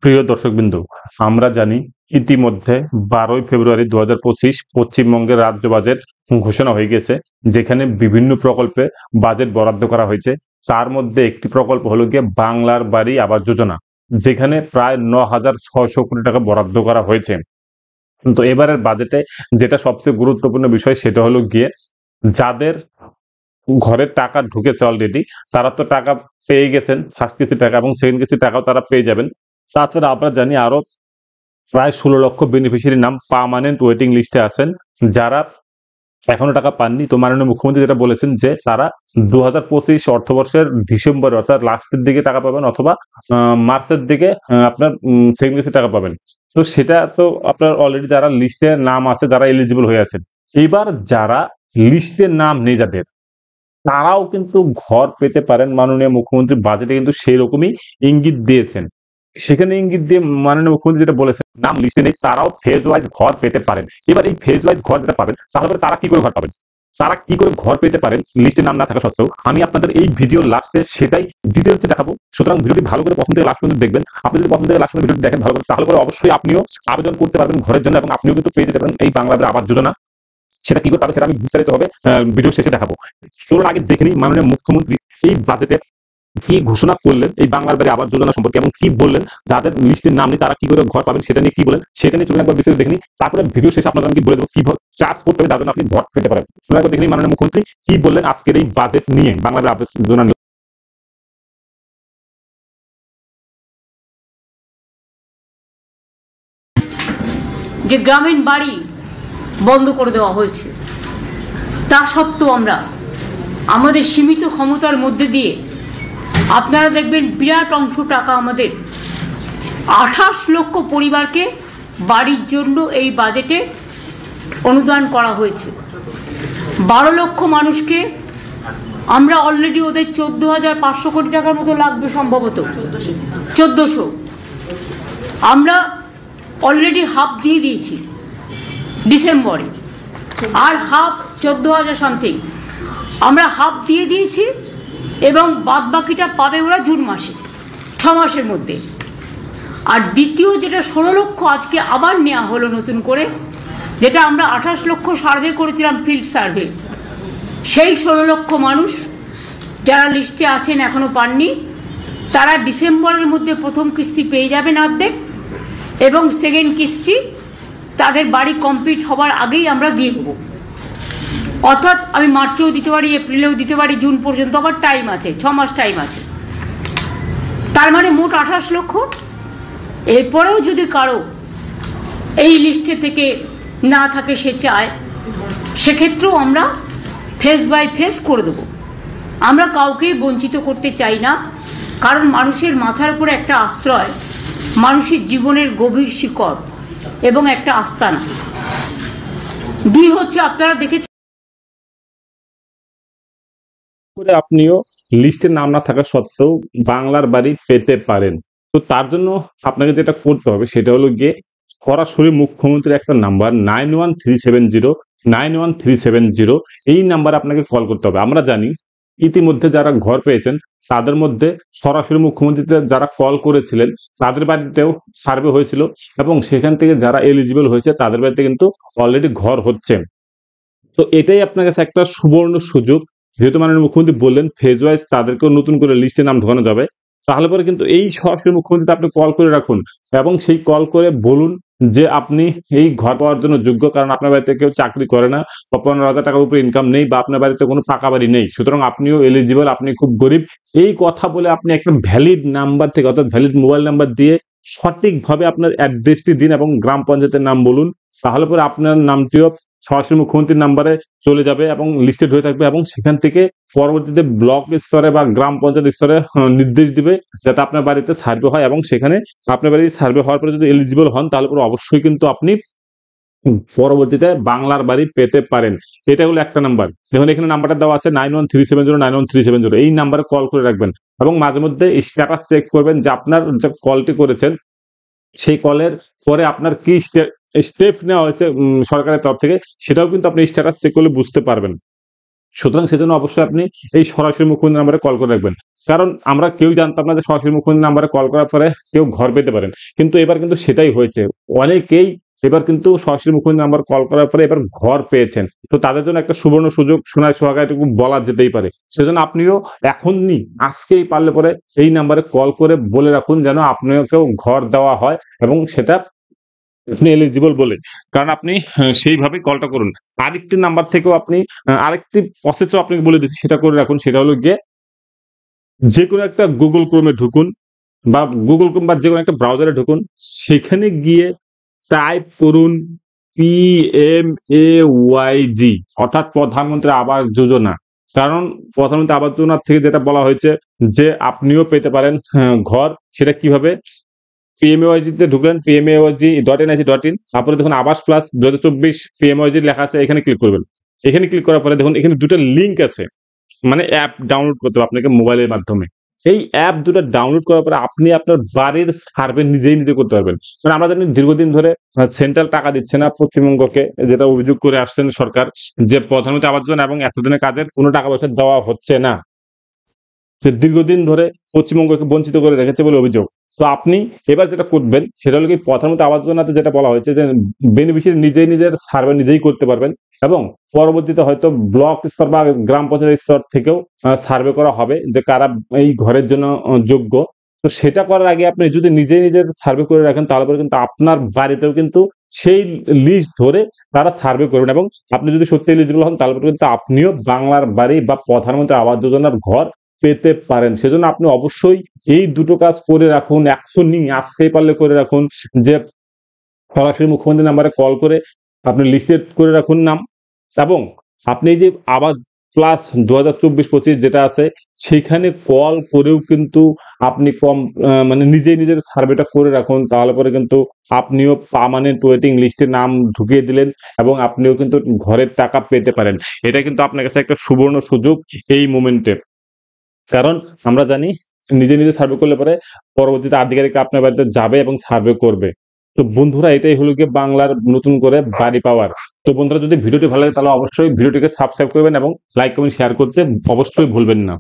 প্রিয় দর্শকবৃন্দ, আমরা জানি ইতিমধ্যে 12ই ফেব্রুয়ারি 2025 পশ্চিমবঙ্গের রাজ্য বাজেট ঘোষণা হয়ে গেছে, যেখানে বিভিন্ন প্রকল্পে বাজেট বরাদ্দ করা হয়েছে। তার মধ্যে একটি প্রকল্প হলো গিয়ে বাংলার বাড়ি আবাস যোজনা, যেখানে প্রায় 9,600 কোটি টাকা বরাদ্দ করা হয়েছে। তো এবারের বাজেটে যেটা সবচেয়ে গুরুত্বপূর্ণ বিষয় সেটা হলো গিয়ে যাদের ঘরের টাকা ঢুকেছে অলরেডি, তারা তো টাকা পেয়ে গেছেন, ফার্স্ট কিস্তি টাকা এবং সেকেন্ড কিস্তি টাকাও তারা পেয়ে যাবেন। তাছাড়া আমরা জানি আরো প্রায় 16 লক্ষ বেনিফিশিয়ারি নাম পার্মানেন্ট ওয়েটিং লিস্টে আছেন, যারা এখনো টাকা পাননি। তো মাননীয় মুখ্যমন্ত্রী যেটা বলেছেন যে তারা 2025 অর্থবর্ষের ডিসেম্বর অর্থাৎ লাস্টের দিকে টাকা পাবেন, অথবা মার্চের দিকে আপনার সেকেন্ড কিস্তি টাকা পাবেন। তো সেটা তো আপনার অলরেডি যারা লিস্টে নাম আছে, যারা এলিজিবল হয়ে আছেন। এবার যারা লিস্টে নাম নেই যাদের, তারাও কিন্তু ঘর পেতে পারেন। মাননীয় মুখ্যমন্ত্রী বাজেটে কিন্তু সেই রকমই ইঙ্গিত দিয়েছেন। সেখানে ইঙ্গিত দিয়ে মাননীয় মুখ্যমন্ত্রী যেটা বলেছেন, নাম লিস্টে নেই তারাও ফেজ ওয়াইজ ঘর পেতে পারেন। এবার এই ফেজ ওয়াইজ ঘর যেটা পাবেন, তাহলে তারা কি করে ঘর পাবেন, তারা কি করে ঘর পেতে পারেন লিস্টে নাম না থাকা সত্ত্বেও, আমি আপনাদের এই ভিডিও লাস্টে সেটাই ডিটেলসে দেখাবো। সুতরাং ভিডিওটি ভালো করে প্রথম থেকে লাস্ট পর্যন্ত দেখবেন। আপনি যদি প্রথম থেকে লাস্ট পর্যন্ত ভিডিওটি দেখেন ভালো করে, তাহলে করে অবশ্যই আপনিও আবেদন করতে পারবেন ঘরের জন্য, এবং আপনিও কিন্তু পেয়ে যেতে পারেন এই বাংলাদেশ আবাস যোজনা। সেটা কি করে পাবে সেটা আমি বিস্তারিত হবে ভিডিও শেষে দেখাবো। চলুন আগে দেখে নিই মাননীয় মুখ্যমন্ত্রী এই বাজেটে কি ঘোষণা করলেন এই বাংলার বাড়ি আবাস যোজনা সম্পর্কে, এবং কি বললেন যাদের লিস্টের নাম নেই তারা কি করে ঘর পাবেন সেটা নিয়ে কি বলেন, সেটা নিয়ে চলুন একবার বিস্তারিত দেখে নিই। তারপরে ভিডিও শেষে আপনাদের আমি বলে দেবো কিভাবে চার্জ করতে হবে, যার জন্য আপনি ঘর পেতে পারেন। চলুন একবার দেখে নিই মাননীয় মুখ্যমন্ত্রী কি বললেন আজকের এই বাজেট নিয়ে, বাংলার আবাস যোজনা নিয়ে। যে গ্রামীণ বাড়ি বন্ধ করে দেওয়া হয়েছে, তা সত্ত্বেও আমরা আমাদের সীমিত ক্ষমতার মধ্যে দিয়ে আপনারা দেখবেন বিরাট অংশ টাকা আমাদের 28 লক্ষ পরিবারকে বাড়ির জন্য এই বাজেটে অনুদান করা হয়েছে। 12 লক্ষ মানুষকে আমরা অলরেডি ওদের 14,500 কোটি টাকার মতো লাগবে, সম্ভবত 1400 আমরা অলরেডি হাফ দিয়ে দিয়েছি ডিসেম্বরে, আর হাফ 14,000 সামথিং আমরা হাফ দিয়ে দিয়েছি, এবং বাদ বাকিটা পাবে ওরা জুন মাসে, 6 মাসের মধ্যে। আর দ্বিতীয় যেটা 16 লক্ষ আজকে আবার নেওয়া হলো নতুন করে, যেটা আমরা 28 লক্ষ সার্ভে করেছিলাম, ফিল্ড সার্ভে, সেই 16 লক্ষ মানুষ যারা লিস্টে আছেন এখনো পাননি, তারা ডিসেম্বরের মধ্যে প্রথম কিস্তি পেয়ে যাবেন অর্ধেক, এবং সেকেন্ড কিস্তি তাদের বাড়ি কমপ্লিট হবার আগেই আমরা দিয়ে দেবো। অর্থাৎ আমি মার্চেও দিতে পারি, এপ্রিলেও দিতে পারি, জুন পর্যন্ত আবার টাইম আছে, 6 মাস টাইম আছে। তার মানে মোট 28 লক্ষ। এরপরেও যদি কারো এই লিস্টে থেকে না থাকে, সে চায়, সেক্ষেত্রেও আমরা ফেস বাই ফেস করে দেবো। আমরা কাউকে বঞ্চিত করতে চাই না, কারণ মানুষের মাথার উপরে একটা আশ্রয় মানুষের জীবনের গভীর শিকড় এবং একটা আস্তানা। দুই হচ্ছে, আপনারা দেখেছেন আপনিও লিস্টের নাম না থাকা সত্ত্বেও বাংলার বাড়ি পেতে পারেন। তো তার জন্য আপনাকে যেটা করতে হবে সেটা হলো গিয়ে সরাসরি মুখ্যমন্ত্রীর একটা নাম্বার 9137091370, এই নাম্বারে আপনাকে কল করতে হবে। আমরা জানি ইতিমধ্যে যারা ঘর পেয়েছেন তাদের মধ্যে সরাসরি মুখ্যমন্ত্রীতে যারা কল করেছিলেন তাদের বাড়িতেও সার্ভে হয়েছিল, এবং সেখান থেকে যারা এলিজিবল হয়েছে তাদের বাড়িতে কিন্তু অলরেডি ঘর হচ্ছে। তো এটাই আপনার কাছে একটা সুবর্ণ সুযোগ, যেহেতু মাননীয় মুখ্যমন্ত্রী বললেন ফেজ ওয়াইজ তাদেরকেও নতুন করে লিস্টে নাম ঢোকানো যাবে। তাহলে পরে কিন্তু এই সরাসরি মুখ্যমন্ত্রীতে আপনি কল করে রাখুন, এবং সেই কল করে বলুন যে আপনি এই ঘর পাওয়ার জন্য যোগ্য, কারণ আপনার বাড়িতে কেউ চাকরি করে না বা 15,000 টাকার উপরে ইনকাম নেই, বা আপনার বাড়িতে কোনো পাকা বাড়ি নেই, সুতরাং আপনিও এলিজিবল, আপনি খুব গরিব। এই কথা বলে আপনি একটা ভ্যালিড নাম্বার থেকে, অর্থাৎ ভ্যালিড মোবাইল নাম্বার দিয়ে সঠিকভাবে আপনার অ্যাড্রেসটি দিন এবং গ্রাম পঞ্চায়েতের নাম বলুন। তাহলে পরে আপনার নামটিও সরাসরি মুখ্যমন্ত্রীর নাম্বারে চলে যাবে এবং লিস্টেড হয়ে থাকবে, এবং সেখান থেকে পরবর্তীতে ব্লক স্তরে বা গ্রাম পঞ্চায়েত স্তরে নির্দেশ দিবে যাতে আপনার বাড়িতে সার্ভে হয়, এবং সেখানে আপনার বাড়ির সার্ভে হওয়ার পরে যদি এলিজিবল হন তাহলে পরে অবশ্যই কিন্তু আপনি পরবর্তীতে বাংলার বাড়ি পেতে পারেন। এটা হলো একটা নাম্বার। দেখুন এখানে নাম্বারটা দেওয়া আছে 9137091370, এই নাম্বারে কল করে রাখবেন, এবং মাঝে মধ্যে স্ট্যাটাস চেক করবেন যে আপনার যে কলটি করেছেন সেই কলের পরে আপনার কি স্টেপ নেওয়া হয়েছে সরকারের তরফ থেকে, সেটাও কিন্তু আপনি স্ট্যাটাস চেক করলে বুঝতে পারবেন। সুতরাং সেজন্য অবশ্যই আপনি এই সরাসরি মুখ্যমন্ত্রী নাম্বারে কল করে রাখবেন। কারণ আমরা কেউই জানতাম না যে সরাসরি মুখ্যমন্ত্রী নাম্বারে কল করার পরে কেউ ঘর পেতে পারেন। কিন্তু এবার কিন্তু সেটাই হয়েছে। অনেকেই এবার কিন্তু সরাসরি মুখ্যমন্ত্রী নাম্বার কল করার পরে এবার ঘর পেয়েছেন। তো তাদের জন্য একটা সুবর্ণ সুযোগ, সোনায় সোহাগা এটুকু বলা যেতেই পারে। সেজন্য আপনিও এখনই আজকেই পারলে পরে এই নাম্বারে কল করে বলে রাখুন যেন আপনাকেও ঘর দেওয়া হয় এবং সেটা আপনি এলিজিবল বলে। কারণ আপনি সেইভাবেই কলটা করুন। আরেকটি নাম্বার থেকেও আপনি আরেকটি প্রসেসও আপনাকে বলে দিচ্ছি, সেটা করে রাখুন। সেটা হলো গিয়ে যেকোনো একটা Google Chrome এ ঢুকুন বা Google Chrome বা যেকোনো একটা ব্রাউজারে ঢুকুন। সেখানে গিয়ে টাইপ করুন PMAYG, অর্থাৎ প্রধানমন্ত্রী আবাস যোজনা। কারণ প্রধানমন্ত্রী আবাস যোজনা থেকে যেটা বলা হয়েছে যে আপনিও পেতে পারেন ঘর। সেটা কিভাবে? PMAYG তে ঢুকলেন, PMAYG.nic.in, তারপরে দেখুন আবাস প্লাস 2024 PMAYG লেখা আছে, এখানে ক্লিক করবেন। এখানে ক্লিক করার পরে দেখুন এখানে ২ টা লিঙ্ক আছে। মানে অ্যাপ ডাউনলোড করতে হবে আপনাকে মোবাইলের মাধ্যমে। এই অ্যাপ ২ টা ডাউনলোড করার পরে আপনি আপনার বাড়ির সার্ভে নিজে করতে পারবেন। মানে আমরা জানি দীর্ঘদিন ধরে সেন্ট্রাল টাকা দিচ্ছে না পশ্চিমবঙ্গকে, যেটা অভিযোগ করে আসছেন সরকার যে প্রধানমন্ত্রী আবাস যোজনা এবং এতদিনের কাজের কোনো টাকা পয়সা দেওয়া হচ্ছে না। দীর্ঘদিন ধরে পশ্চিমবঙ্গকে বঞ্চিত করে রেখেছে বলে অভিযোগ। তো আপনি এবার যেটা করবেন সেটা হলো কি, প্রধানমন্ত্রী আবাস যোজনাতে যেটা বলা হয়েছে যে বেনিফিশিয়ারি নিজের সার্ভে নিজেই করতে পারবেন এবং পরবর্তীতে হয়তো ব্লক স্তর বা গ্রাম পঞ্চায়েত স্তর থেকেও সার্ভে করা হবে যে কারা এই ঘরের জন্য যোগ্য। তো সেটা করার আগে আপনি যদি নিজের সার্ভে করে রাখেন তাহলে পরে কিন্তু আপনার বাড়িতেও কিন্তু সেই লিস্ট ধরে তারা সার্ভে করবেন এবং আপনি যদি সত্যি এলিজিবল হন তাহলে পরে কিন্তু আপনিও বাংলার বাড়ি বা প্রধানমন্ত্রী আবাস যোজনার ঘর পেতে পারেন। সেজন্য আপনি অবশ্যই এই দুটো কাজ করে রাখুন। এখনই আজকেই পারলে করে রাখুন যে সরাসরি মুখ্যমন্ত্রী নাম্বারে কল করে আপনি লিস্টেড করে রাখুন নাম এবং আপনি এই যে আবাস প্লাস 2024-25 যেটা আছে সেখানে কল করেও কিন্তু আপনি মানে নিজের সার্ভেটা করে রাখুন। তাহলে পরে কিন্তু আপনিও পার্মানেন্ট ওয়েটিং লিস্টে নাম ঢুকিয়ে দিলেন এবং আপনিও কিন্তু ঘরের টাকা পেতে পারেন। এটা কিন্তু আপনার কাছে একটা সুবর্ণ সুযোগ এই মোমেন্টে। কারণ আমরা জানি নিজে সার্ভে করলে পরে পরবর্তীতে আধিকারিক আপনার বাড়িতে যাবে এবং সার্ভে করবে। তো বন্ধুরা এটাই হলো গিয়ে বাংলার নতুন করে বাড়ি পাওয়ার। তো বন্ধুরা যদি ভিডিওটি ভালো লাগে তাহলে অবশ্যই ভিডিওটিকে সাবস্ক্রাইব করবেন এবং লাইক কমেন্ট শেয়ার করতে অবশ্যই ভুলবেন না।